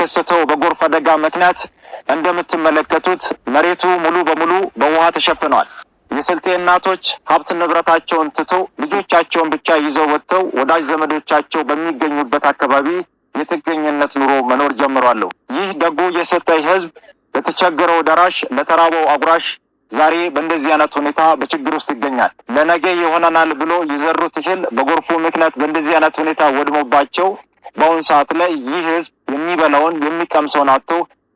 በተከሰተው በጎርፍ አደጋ ምክንያት እንደምትመለከቱት መሬቱ ሙሉ በሙሉ በውሃ ተሸፍኗል። የስልጤ እናቶች ሀብት ንብረታቸውን ትተው ልጆቻቸውን ብቻ ይዘው ወጥተው ወዳጅ ዘመዶቻቸው በሚገኙበት አካባቢ የጥገኝነት ኑሮ መኖር ጀምሯል። ይህ ደጉ የስልጤ ህዝብ ለተቸገረው ደራሽ ለተራበው አጉራሽ ዛሬ በእንደዚህ አይነት ሁኔታ በችግር ውስጥ ይገኛል። ለነገ ይሆነናል ብሎ የዘሩት እህል በጎርፉ ምክንያት በእንደዚህ አይነት ሁኔታ ወድሞባቸው በአሁኑ ሰዓት ላይ ይህ ህዝብ የሚበላውን የሚቀምሰውን አጥቶ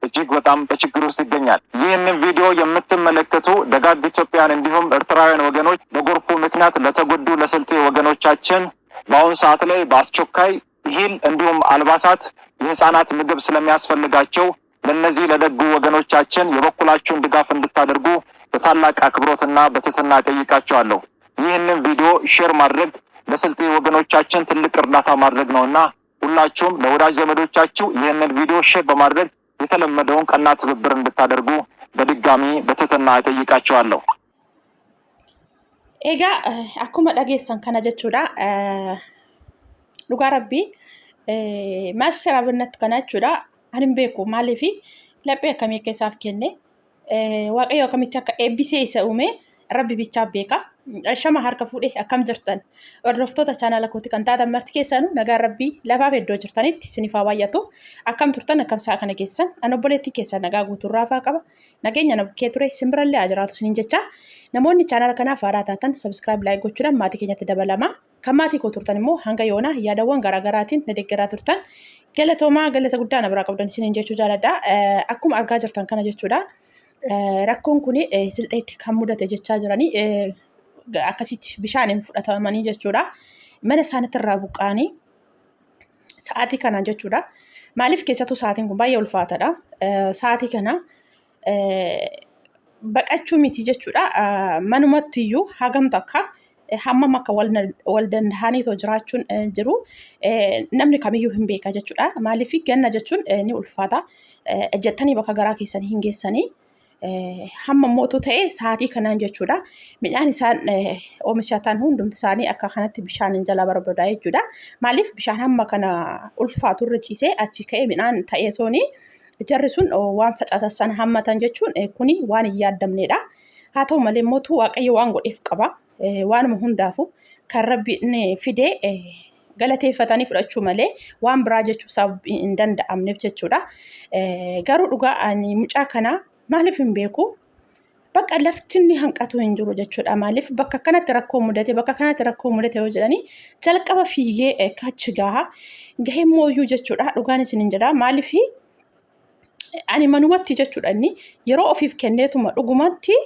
እጅግ በጣም በችግር ውስጥ ይገኛል። ይህንን ቪዲዮ የምትመለከቱ ደጋግ ኢትዮጵያን እንዲሁም ኤርትራውያን ወገኖች በጎርፉ ምክንያት ለተጎዱ ለስልጤ ወገኖቻችን በአሁኑ ሰዓት ላይ በአስቸኳይ እህል እንዲሁም አልባሳት የህፃናት ምግብ ስለሚያስፈልጋቸው ለነዚህ ለደጉ ወገኖቻችን የበኩላችሁን ድጋፍ እንድታደርጉ በታላቅ አክብሮትና በትህትና ጠይቃቸዋለሁ። ይህንን ቪዲዮ ሼር ማድረግ ለስልጤ ወገኖቻችን ትልቅ እርዳታ ማድረግ ነውና ሁላችሁም ለወዳጅ ዘመዶቻችሁ ይህንን ቪዲዮ ሼር በማድረግ የተለመደውን ቀና ትብብር እንድታደርጉ በድጋሚ በትህትና ጠይቃቸዋለሁ። ኤጋ አኩማ ዳጌሰን ከነ ጀቹዳ ዱጋ ረቢ ማሰራብነት ከናቹዳ አንም ቤኩ ማለፊ ለጴ ከሜ ከሳፍ ከኔ ዋቀዮ ከሚታ ከኤቢሲ ይሰኡሜ ረቢ ብቻ ቤካ ሸማ ሀርከ ፉዴ አከም ጅርተን ወርዶፍቶታ ቻናላ ኮቲ ከንታታ መርት ኬሰኑ ነጋ ረቢ ለፋ ፌዶ ጅርተኒት ሲኒፋ ባያቱ አከም ቱርተን አከም ሳ ከነ ኬሰን አኖቦሌቲ ኬሰን ነጋ ጉቱ ራፋ ቀባ ነገኛ ነው ኬቱሬ ሲምብረለ አጅራቱ ሲንጀቻ ነሞኒ ቻናላ ከና ፋራታተን ሰብስክራይብ ላይ ጎቹዳን ማቲ ከኛ ተደበለማ ከማቲ ኮቱርተን ሞ ሃንጋ ዮና ያደወን ጋራጋራቲን ነደገራ ቱርተን ገለቶማ ገለተ ጉዳ ነብራ ቀብደን ሲንጀቹ ጃለዳ አኩም አርጋ ጅርተን ከነ ጀቹዳ rakkoon kuni silxeetti kan mudate jechaa jiranii akkasitti bishaaniin fudhatamanii jechuudha. Mana isaaniitti irraa buqqaanii sa'aatii kana jechuudha. Maaliif keessattuu sa'aatiin kun baay'ee ulfaataadha. Sa'aatii kana baqachuu miti jechuudha. Manumatti iyyuu hagamtu akka hammam akka wal danda'anii jiraachuun jiru namni kamiyyuu hin beeka jechuudha. Maaliif ganna jechuun ni ulfaata. Ejjettanii bakka garaa keessanii hin geessanii hamma mootu ta'e sa'aatii kanaan jechuudha. Midhaan isaan oomishataan hundumti isaanii akka kanatti bishaan jala barbaadaa jechuudha. Maaliif bishaan hamma kana ulfaatu irra ciisee achi ka'ee midhaan ta'ee sooni jarri sun waan facaasan hammatan jechuun kuni waan hin yaadamnedha. Haa ta'u malee mootu waaqayyo waan godheef qaba. Waanuma hundaafu kan rabbi fidee galateeffatanii fudhachuu malee waan biraa jechuu sababa hin danda'amneef jechuudha. Garuu dhugaa ani mucaa kana maaliif hin beeku bakka laftinni hanqatu hin jiru jechuudha. Maaliif bakka kanatti rakkoo mudate yoo jedhanii jalqaba fiigee kachi gahee mooyyuu jechuudha. Dhugaan isin hin jedha. Maaliif ani manumatti jechuudha inni yeroo ofiif kenneetuma dhugumatti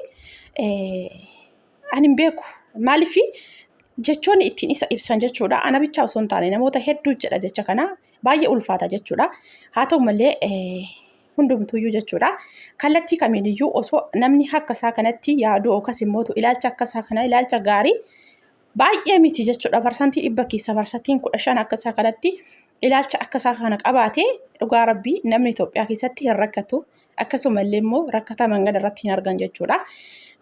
ani hin beeku. Maaliif jechoon ittiin isa ibsan jechuudha. Ana bichaa osoo hin taane namoota hedduu jedha jecha kana baay'ee ulfaata jechuudha. Haa ta'u malee hundumtuyyuu jechuudha. Kallattii kamiiniyyuu osoo namni akka isaa kanatti yaadu yookaas immoo ilaalcha akka isaa kana ilaalcha gaarii baay'ee miti jechuudha. Parsantii 100 keessa parsantiin 15 akka isaa kanatti ilaalcha akka isaa kana qabaate dhugaa rabbii namni Itoophiyaa keessatti hin rakkatu. Akkasumallee immoo rakkata mangada irratti hin argan jechuudha.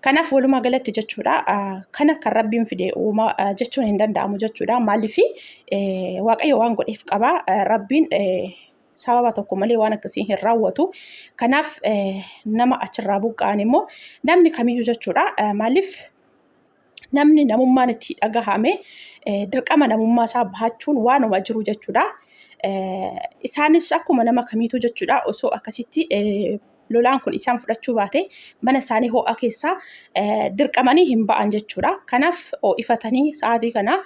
Kanaaf walumaa galatti jechuudha. Kana kan rabbiin fide uuma jechuun hin danda'amu jechuudha. Maaliif waaqayyo waan godheef qaba. Rabbiin sababa tokko malee waan akkasii hin raawwatu. Kanaaf nama achirraa buqqa'an immoo namni kamiyyuu jechuudha. Maaliif namni namummaan itti dhagahame dirqama namummaa isaa bahachuun waanuma jiru jechuudha. Isaanis akkuma nama kamiitu jechuudha osoo akkasitti lolaan kun isaan fudhachuu baate mana isaanii ho'a keessaa dirqamanii hin ba'an jechuudha. Kanaaf ho'ifatanii sa'aatii kana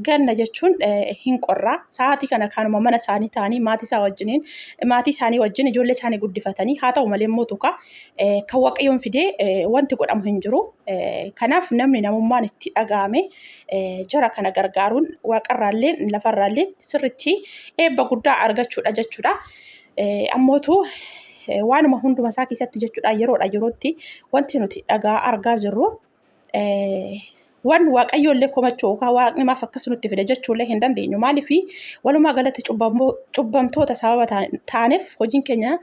ganna jechuun hin qorraa. Sa'aatii kana kanuma mana isaanii ta'anii maatii isaanii wajjin ijoollee isaanii guddifatanii haa ta'u malee immoo tuka kan waaqayyoon fidee wanti godhamu hin jiru. Kanaaf namni namummaan itti dhagahame jara kana gargaaruun waaqarraallee lafarraallee sirriitti eebba guddaa argachuudha jechuudha. Ammootu waanuma hunduma isaa keessatti jechuudha yerootti wanti nuti dhagaa argaa jirru waan waaqayyoollee komachuu yookaan waaqni maaf akkas nutti fide jechuullee hin dandeenyu. Maaliif walumaa galatti cubbamtoota sababa taaneef hojiin keenya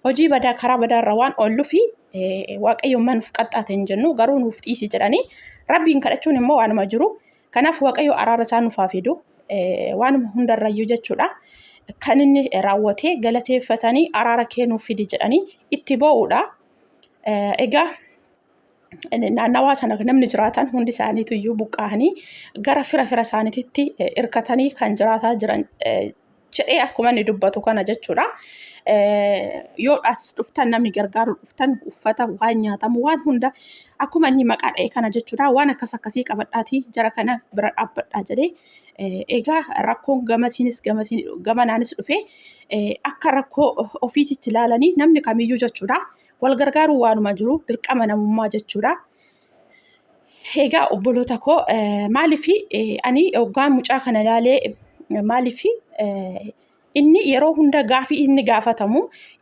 hojii badaa karaa badaarra waan oolluuf waaqayyoon manuuf qaxxaate hin jennu garuu nuuf dhiisi jedhanii rabbiin kadhachuun immoo waanuma jiru. Kanaaf waaqayyo araara isaa nuuf haa fidu waanuma hundarrayyuu jechuudha. kan inni raawwatee galateeffatanii araara kennuu fidi jedhanii itti ba'uudha. Egaa naannawaa sana namni jiraatan hundi isaaniitu iyyuu buqqaa'anii gara fira isaaniitti hirkatanii kan jiraataa jiran jedhee akkuma inni dubbatu kana jechuudha. Yoo as dhuftan namni gargaaru dhuftan uffata waan nyaatamu waan hunda akkuma inni maqaa dha'e kana jechuudha. Waan akkasii qabadhaatii jara kana bira dhaabbadhaa jedhee egaa rakkoon gamanaanis dhufee akka rakkoo ofiitti ilaalanii namni kamiyyuu jechuudha. Wal gargaaruu waanuma jiru dirqama namummaa jechuudha. Egaa obboloota koo maaliifi ani hoggaan mucaa kana ilaalee maaliifi inni yeroo hunda gaafii inni gaafatamu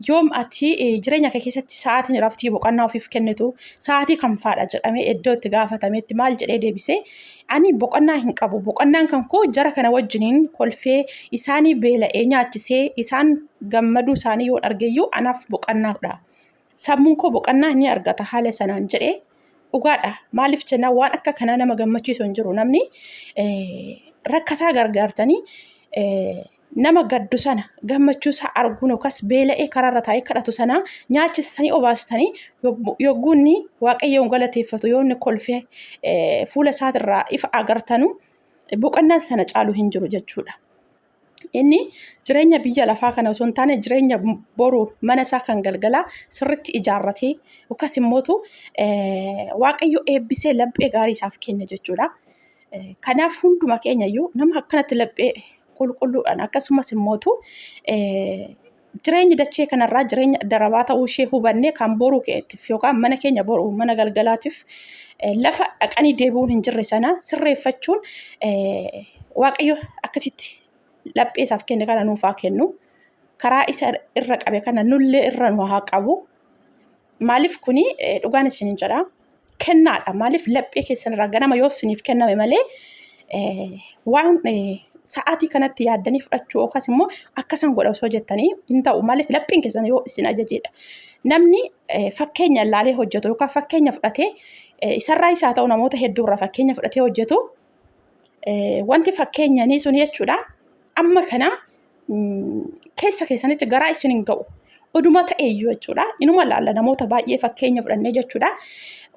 yoom ati jireenya kee keessatti sa'aatiin raftii boqonnaa ofiif kennitu sa'aatii kam faadha jedhamee iddoo itti gaafatametti maal jedhee deebisee ani boqonnaa hin qabu boqonnaan kan koo jara kana wajjiniin kolfee isaanii beela'ee nyaachisee isaan gammaduu isaanii yoo argeeyyuu anaaf boqonnaadha. Sammuun koo boqonnaa ni argata haala sanaan jedhee dhugaadha. Maaliif jennaan waan akka kanaa nama gammachiisu hin jiru. Namni rakkataa gargaartanii nama gaddu sana gammachuusaa arguun yookaas beela'ee karaarra taa'ee kadhatu sana nyaachisanii obaastanii yogguunni waaqayyoon galateeffatu yoo inni kolfee fuula isaatirraa ifa agartanu boqonnaan sana caalu hin jiru jechuudha. Inni jireenya biyya lafaa kana osoo hin taane jireenya boru mana isaa kan galgalaa sirriitti ijaarratee yookaas immootu waaqayyo eebbisee laphee gaarii isaaf kenna jechuudha. Kanaaf hunduma keenyayyuu nama akkanatti laphee qulqulluudhaan akkasumas immootu jireenyi dachee kanarraa jireenya darabaa ta'uu ishee hubannee kan boruu keetiif yookaan mana keenya boruu mana galgalaatiif lafa dhaqanii deebi'uun hin jirre sana sirreeffachuun waaqayyo akkasitti laphee isaaf kenne kana nuuf haa kennu. Karaa isa irra qabe kana nullee irra nu haa qabu. Maaliif kuni dhugaan isin hin jedhaa kennaadha. Maaliif laphee keessanirraa ganama yoo isiniif kenname malee waan sa'aatii kanatti yaaddanii fudhachuu yookaas immoo akkasan godha osoo jettanii hin ta'u. Maaliif lapheen keessan yoo isin ajajeedha. Namni fakkeenya ilaalee hojjetu yookaan fakkeenya fudhatee isarraa isaa ta'u namoota hedduurraa fakkeenya fudhatee hojjetu wanti fakkeenyanii sun jechuudha. Amma kana keessa keessanitti garaa isin hin ga'u. Oduma ta'eeyyuu jechuudha. Inuma laalla namoota baay'ee fakkeenya fudhannee jechuudha.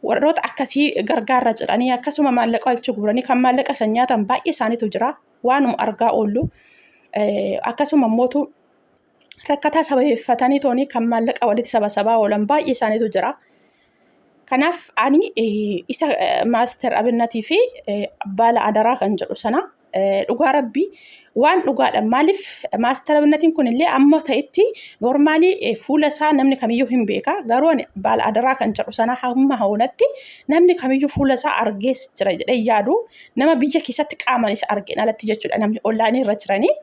Warroota akkasii gargaarra jedhanii akkasuma maallaqa walitti guuranii kan maallaqa san nyaatan baay'ee isaaniitu jira. Waanuma argaa oollu. Akkasuma immootu rakkataa sababeeffatanii toonii kan maallaqa walitti sabaa oolan baay'ee isaaniitu jira. Kanaaf ani isa maaster abinnatii fi baala adaraa kan jedhu sana dhugaa rabbii waan dhugaadha. Maaliif maaster abinnatiin kunillee amma ta'etti noormaalii fuula isaa namni kamiyyuu hin beeka. Garuu baala adaraa kan jedhu sana hamma hawunatti namni kamiyyuu fuula isaa argees jira jedhee yaadu nama biyya keessatti qaamaan isa argeen alatti jechuudha. Namni onlaayinii irra jiranii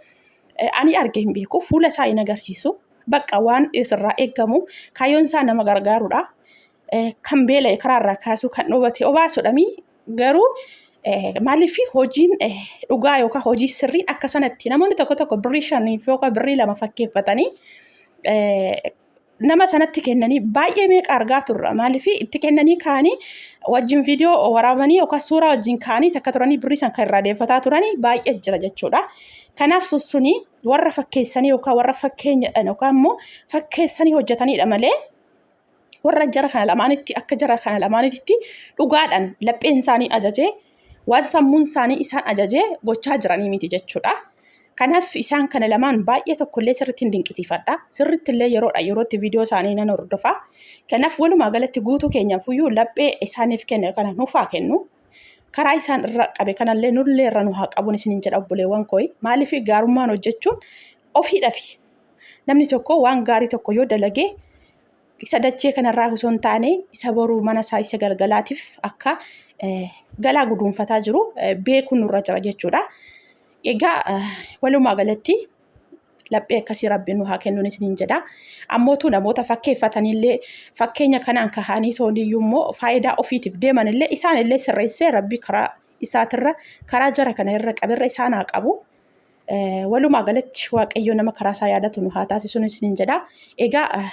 ani argee hin beeku fuula isaa hin agarsiisu. Bakka waan isirraa eeggamu kaayyoon isaa nama gargaaruudha. Kan beela'e karaarraa kaasuu kan dhobate obaasuudhaami. Garuu maaliif hojiin dhugaa yookaan hojii sirriin akka sanatti namoonni tokko birrii 5 yookaan birrii 2 fakkeeffatanii nama sanatti kennanii baay'ee meeqa argaa turra. Maaliif itti kennanii kaanii wajjin viidiyoo waraabanii yookaan suuraa wajjin kaanii takka turanii birrii san kan irraa deeffataa turanii baay'ee jira jechuudha. Kanaaf sussunii warra fakkeessanii yookaan warra fakkeenyadhaan yookaan immoo fakkeessanii hojjetanidha malee warra jara kana lamaanitti akka jara kana lamaanitti dhugaadhaan lapheen isaanii ajajee waan sammuun isaanii isaan ajajee gochaa jiranii miti jechuudha. Kanaaf isaan kana lamaan baay'ee tokkollee sirriitti hin dinqisiifadha. Sirriittillee yerootti viidiyoo isaanii nan hordofa. Kanaaf walumaa galatti guutuu keenyaafuyyuu laphee isaaniif kenne kana nuuf haa kennu. Karaa isaan irra qabe kanallee nullee irra nu haa qabuun isiniin jedha obboleewwan kooyi. Maaliif gaarummaan hojjechuun ofiidhafi. Namni tokko waan gaarii tokko yoo dalagee isa dachee kanarraa osoo hin taane isa boruu mana isaa isa galgalaatiif akka galaa guduunfataa jiru beekuun nurra jira jechuudha. Egaa walumaa galatti laphee akkasii rabbiin nu haa kennuun isiniin jedha. Ammootu namoota fakkeeffatanillee fakkeenya kanaan kahanii tooniyyuu immoo faayidaa ofiitiif deemanillee isaanillee sirreessee rabbi karaa isaatirra karaa jara kana irra qabirra isaan haa qabu. Walumaa galatti waaqayyo nama karaa isaa yaadatu nu haa taasisuun isiniin jedha. Egaa